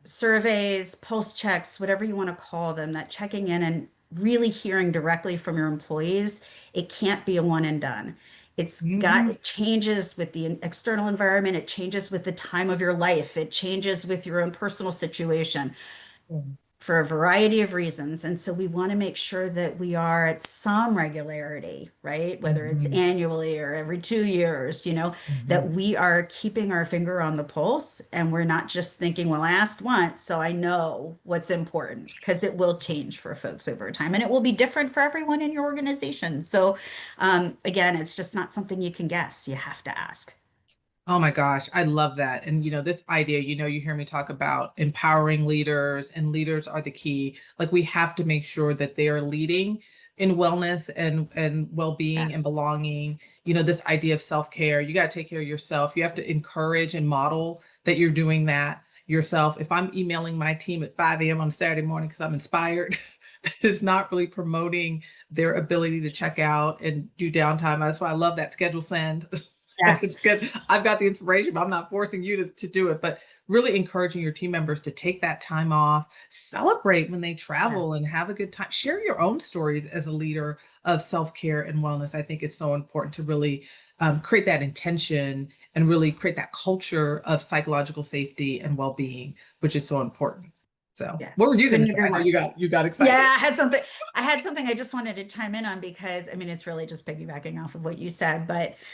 surveys, pulse checks, whatever you want to call them, that checking in and really hearing directly from your employees, it can't be a one and done. Hmm. It changes with the external environment, it changes with the time of your life, it changes with your own personal situation for a variety of reasons. And so we want to make sure that we are at some regularity, right? Whether it's Hmm. annually or every 2 years, that Hmm. we are keeping our finger on the pulse and we're not just thinking, well, I asked once, so I know what's important, because it will change for folks over time and it will be different for everyone in your organization. So, again, it's just not something you can guess. You have to ask. Oh my gosh, I love that. And this idea, you hear me talk about empowering leaders, and leaders are the key. Like, we have to make sure that they are leading in wellness and well-being and Yes. belonging. This idea of self-care, you got to take care of yourself. You have to encourage and model that you're doing that yourself. If I'm emailing my team at 5 a.m. on Saturday morning because I'm inspired, that is not really promoting their ability to check out and do downtime. That's why I love that schedule send. Yes. It's good. I've got the inspiration, but I'm not forcing you to do it. But really encouraging your team members to take that time off, celebrate when they Yeah. travel and have a good time. Share your own stories as a leader of self-care and wellness. I think it's so important to really create that intention and really create that culture of psychological safety and well-being, which is so important. So, Yeah. what were you going to Couldn't say? agree I know more. you got Yeah, excited. I had something I just wanted to chime in on, because I mean it's really just piggybacking off of what you said, but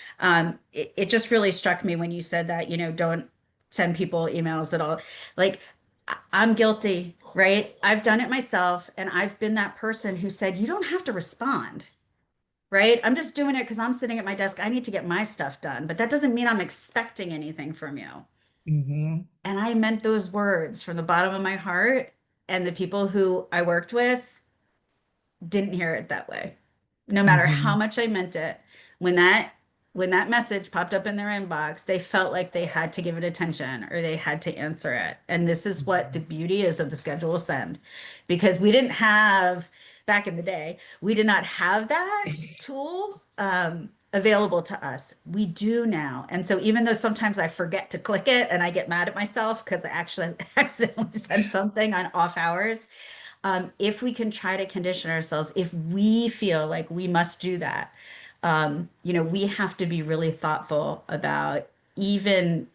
it just really struck me when you said that, don't send people emails at all. Like, I'm guilty, right? I've done it myself, and I've been that person who said, you don't have to respond, right? I'm just doing it because I'm sitting at my desk. I need to get my stuff done, but that doesn't mean I'm expecting anything from you. Hmm. And I meant those words from the bottom of my heart, and the people who I worked with didn't hear it that way. No matter how Hmm. much I meant it, when that message popped up in their inbox, they felt like they had to give it attention or they had to answer it. And this is what the beauty is of the schedule send, because we didn't have back in the day, we did not have that tool available to us. We do now. And so even though sometimes I forget to click it and I get mad at myself because I actually accidentally sent something on off hours, if we can try to condition ourselves, if we feel like we must do that, we have to be really thoughtful about, even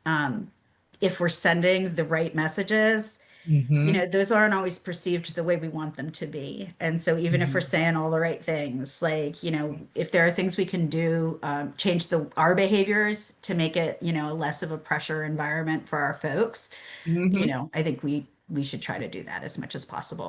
if we're sending the right messages, Hmm. those aren't always perceived the way we want them to be. And so even if we're Hmm. saying all the right things, like, if there are things we can do, change our behaviors to make it, less of a pressure environment for our folks, Hmm. I think we should try to do that as much as possible.